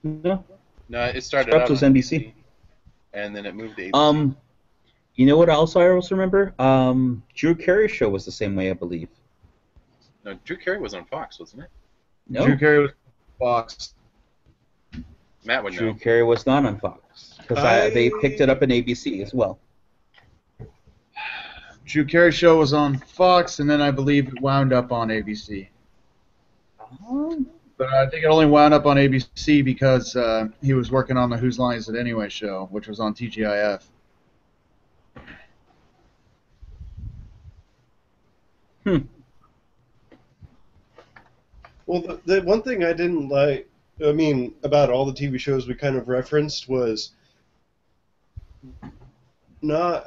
No, it started Scrubs out was on NBC, and then it moved to ABC. You know what I also remember? Drew Carey's show was the same way, I believe. No, Drew Carey was on Fox, wasn't it? No, Drew Carey was on Fox. Matt would Drew know. Carey was not on Fox because they picked it up in ABC as well. Drew Carey's show was on Fox, and then I believe it wound up on ABC. But I think it only wound up on ABC because he was working on the Whose Line Is It Anyway show, which was on TGIF. Well, the one thing I didn't like, about all the TV shows we kind of referenced was not.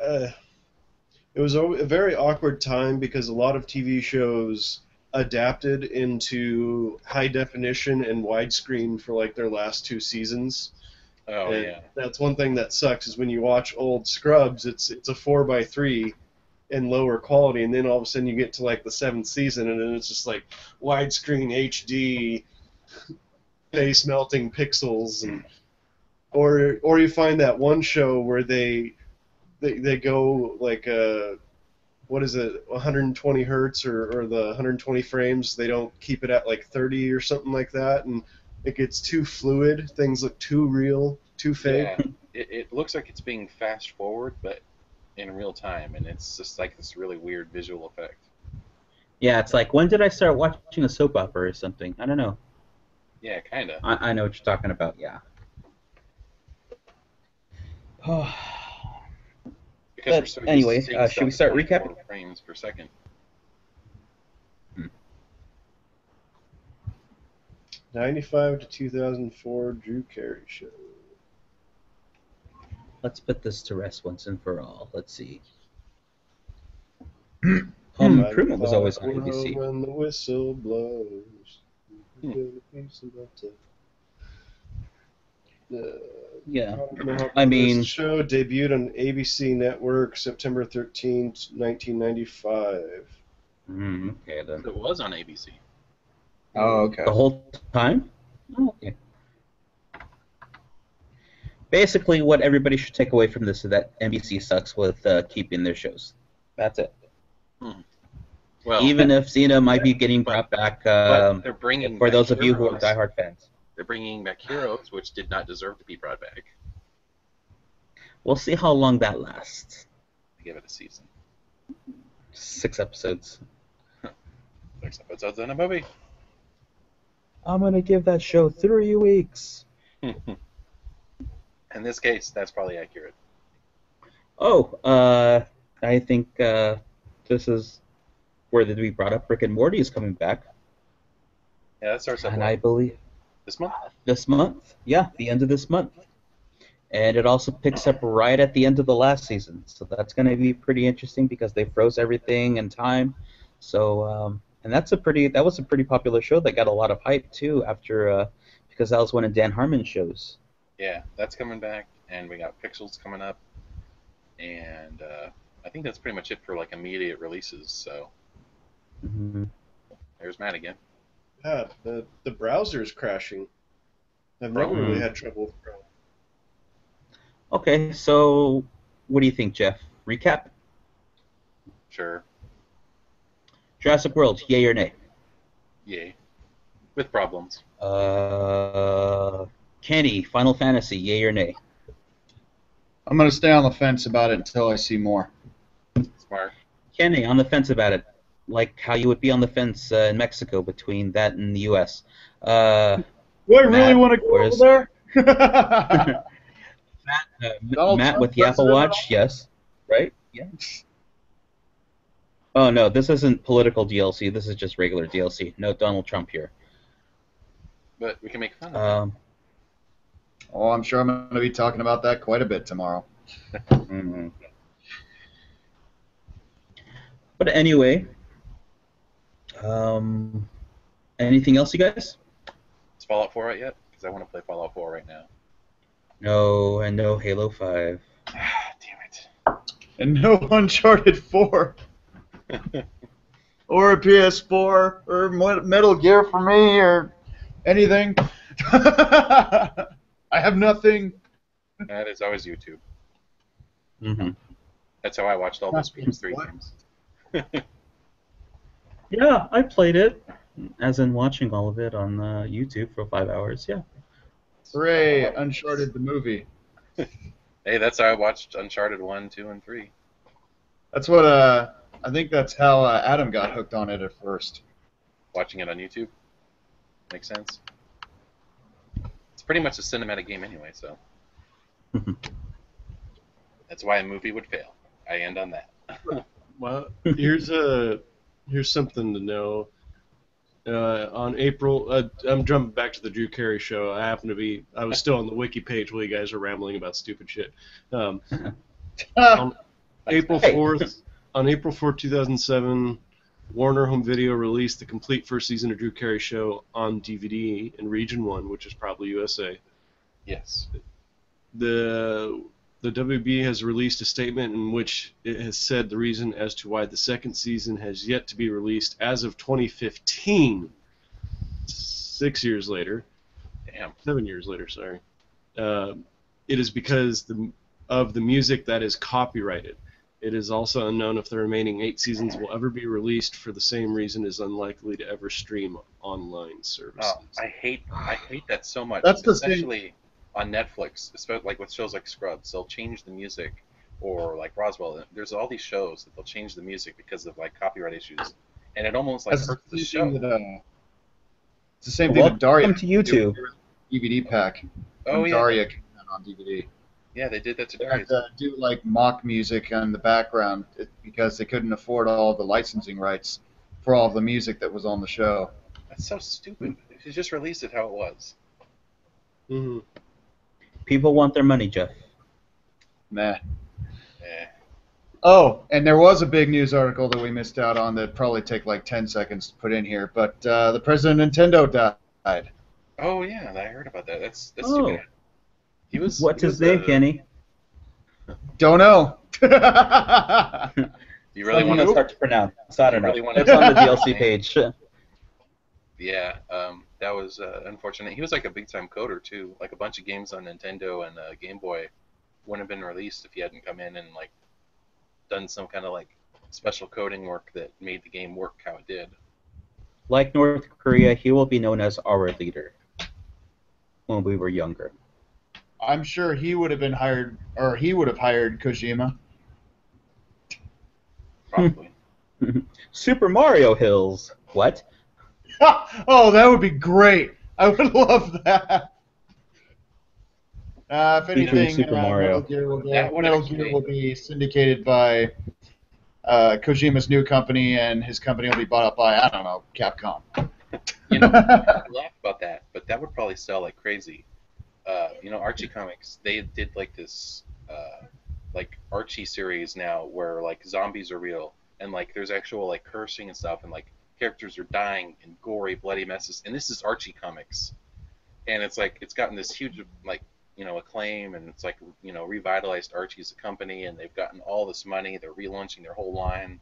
It was a very awkward time because a lot of TV shows adapted into high definition and widescreen for like their last 2 seasons. Oh, and yeah. That's one thing that sucks is when you watch old Scrubs, it's a 4:3 in lower quality, and then all of a sudden you get to like the 7th season, and then it's just like widescreen HD, face melting pixels, and or you find that one show where they go like what is it, 120 hertz or the 120 frames. They don't keep it at like 30 or something like that, and it gets too fluid. Things look too real, too fake. Yeah, it looks like it's being fast forward, but in real time, and it's just like this really weird visual effect. Yeah, it's like, when did I start watching a soap opera or something? I don't know. Yeah, kind of. I know what you're talking about, yeah. Because but anyway, should we start recapping? Frames per second. 95 to 2004 Drew Carey show. Let's put this to rest once and for all. Let's see. Truman was always on ABC. When the whistle blows. Yeah, I mean, this show debuted on ABC Network September 13th, 1995. Okay, then. It was on ABC. Oh, okay. The whole time? Oh, okay. Basically, what everybody should take away from this is that NBC sucks with keeping their shows. That's it. Well, even if Xena might be getting brought back, they're bringing for back those of you Heroes. who are diehard fans. They're bringing back Heroes, which did not deserve to be brought back. We'll see how long that lasts. Give it a season. 6 episodes. 6 episodes in a movie. I'm gonna give that show 3 weeks. In this case, that's probably accurate. Oh, I think this is where we brought up Rick and Morty is coming back. Yeah, that starts up And I believe this month. this month. Yeah, the end of this month. And it also picks up right at the end of the last season. So that's going to be pretty interesting because they froze everything in time. So, and that was a pretty popular show that got a lot of hype too after, because that was one of Dan Harmon's shows. Yeah, that's coming back, and we got Pixels coming up, and I think that's pretty much it for like immediate releases. So there's Matt again. Yeah, the browser's crashing. I've never really had trouble with Chrome. Okay, so what do you think, Jeff? Recap? Sure. Jurassic World, yay or nay? Yay. With problems. Kenny, Final Fantasy, yay or nay? I'm going to stay on the fence about it until I see more. Smart. Kenny, on the fence about it, like how you would be on the fence in Mexico between that and the U.S. Do I really want to go over there? Matt with the Apple Watch, yes. Right? Yeah. Oh, no, this isn't political DLC. This is just regular DLC. No Donald Trump here. But we can make fun of it. Oh, I'm sure I'm going to be talking about that quite a bit tomorrow. But anyway, anything else, you guys? Is Fallout 4 out yet? Because I want to play Fallout 4 right now. No, and no Halo 5. Damn it. And no Uncharted 4. Or a PS4, or Metal Gear for me, or anything. I have nothing. That is always YouTube. Mm-hmm. That's how I watched all those PS3 games. Yeah, I played it, as in watching all of it on YouTube for 5 hours, yeah. Hooray, Uncharted the movie. Hey, that's how I watched Uncharted 1, 2, and 3. That's what, I think that's how Adam got hooked on it at first. Watching it on YouTube. Makes sense. It's pretty much a cinematic game anyway, so. That's why a movie would fail. I end on that. Well, here's something to know. On April, I'm jumping back to the Drew Carey show. I was still on the wiki page while you guys are rambling about stupid shit. On April 4th, 2007, Warner Home Video released the complete first season of Drew Carey show on DVD in Region 1, which is probably USA. Yes. The WB has released a statement in which it has said the reason as to why the second season has yet to be released as of 2015, 6 years later. Damn. 7 years later, sorry. It is because of the music that is copyrighted. It is also unknown if the remaining 8 seasons will ever be released. For the same reason, is unlikely to ever stream online services. Oh, I hate that so much. That's the especially on Netflix, especially like with shows like Scrubs. They'll change the music, or like Roswell. There's all these shows that they'll change the music because of like copyright issues, and it almost like hurts the show. It's the same thing that Daria. Welcome to YouTube. DVD pack. Oh yeah. Daria came out on DVD. Yeah, they did that to They Daria. had to do like mock music on the background because they couldn't afford all the licensing rights for all of the music that was on the show. That's so stupid. They should just release it how it was. Mm-hmm. People want their money, Jeff. Nah. Eh. Oh, and there was a big news article that we missed out on that probably take like 10 seconds to put in here, but the president of Nintendo died. Oh yeah, I heard about that. That's Oh. too bad. What's his name, Kenny? Don't know. Do you really want That's to? hard to pronounce. I don't know. Really wanna- It's on the DLC page. Yeah, that was unfortunate. He was like a big-time coder too. Like a bunch of games on Nintendo and Game Boy wouldn't have been released if he hadn't come in and like done some kind of like special coding work that made the game work how it did. Like North Korea, he will be known as our leader when we were younger. I'm sure he would have been hired, or he would have hired Kojima. Probably. Super Mario Hills. What? Oh, that would be great. I would love that. If Featuring anything, Super Mario. Metal Gear will be syndicated by Kojima's new company, and his company will be bought up by, I don't know, Capcom. You know, I laugh about that, but that would probably sell like crazy. You know, Archie Comics, they did like this, like Archie series now, where like zombies are real, and like there's actual like cursing and stuff, and like characters are dying in gory, bloody messes. And this is Archie Comics, and it's like it's gotten this huge like acclaim, and it's like revitalized Archie as a company, and they've gotten all this money. They're relaunching their whole line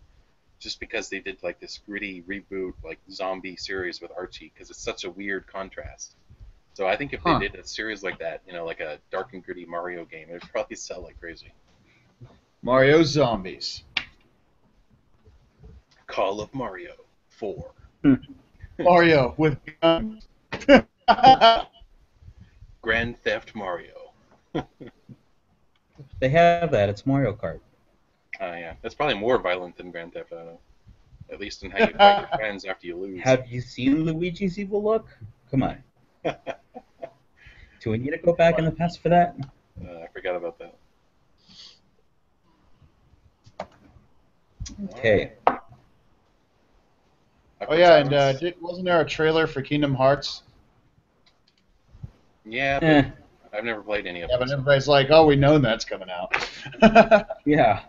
just because they did like this gritty reboot like zombie series with Archie, because it's such a weird contrast. So I think if they did a series like that, like a dark and gritty Mario game, it would probably sell like crazy. Mario Zombies. Call of Mario 4. Mario with guns. Grand Theft Mario. They have that. It's Mario Kart. Yeah, that's probably more violent than Grand Theft Auto. At least in how you fight your friends after you lose. Have you seen Luigi's evil look? Come on. Do we need to go back in the past for that? I forgot about that. Okay. Oh yeah, and wasn't there a trailer for Kingdom Hearts? Yeah, but I've never played any of them. Yeah, but everybody's like, oh, we know that's coming out. Yeah,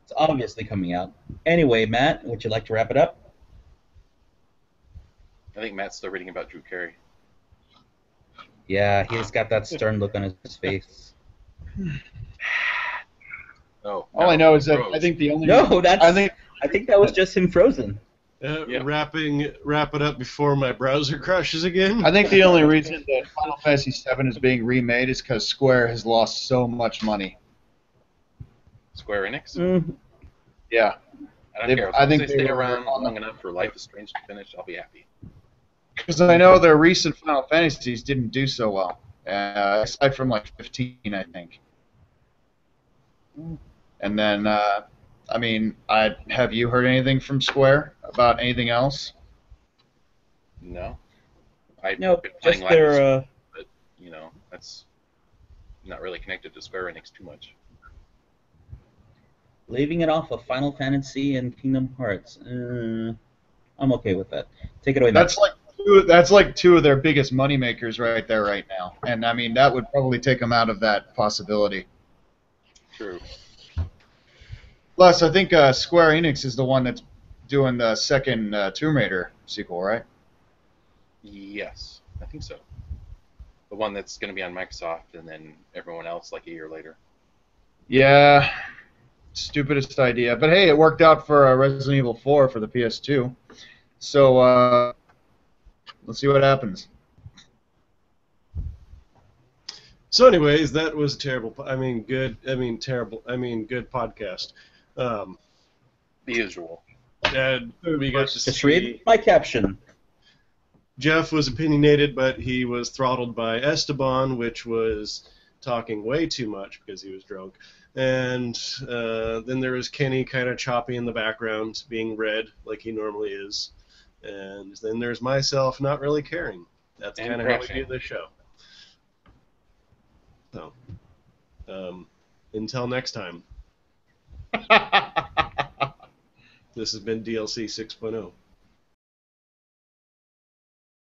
it's obviously coming out. Anyway, Matt, would you like to wrap it up? I think Matt's still reading about Drew Carey. Yeah, he's got that stern look on his face. Oh, all I know is that I think the only I think that was just him frozen. Wrap it up before my browser crashes again. I think the only reason that Final Fantasy VII is being remade is because Square has lost so much money. Square Enix? Mm-hmm. Yeah. I don't care. I think they stay around long enough for Life is Strange to finish, I'll be happy. Because I know their recent Final Fantasies didn't do so well, aside from like 15, I think. And then, I mean, have you heard anything from Square about anything else? No. No, just their. But that's not really connected to Square Enix too much. Leaving it off of Final Fantasy and Kingdom Hearts. I'm okay with that. Take it away, Matt. That's like two of their biggest moneymakers right there right now. And, I mean, that would probably take them out of that possibility. True. Plus, I think Square Enix is the one that's doing the second Tomb Raider sequel, right? Yes, I think so. The one that's going to be on Microsoft and then everyone else like a year later. Yeah, stupidest idea. But hey, it worked out for Resident Evil 4 for the PS2. So let's see what happens. So, anyways, that was terrible. Good podcast. The usual. And we got to Just read my caption. Jeff was opinionated, but he was throttled by Esteban, which was talking way too much because he was drunk. And then there was Kenny kind of choppy in the background, being red like he normally is. And then there's myself not really caring. That's kind of how we do this show. So, until next time. This has been DLC 6.0.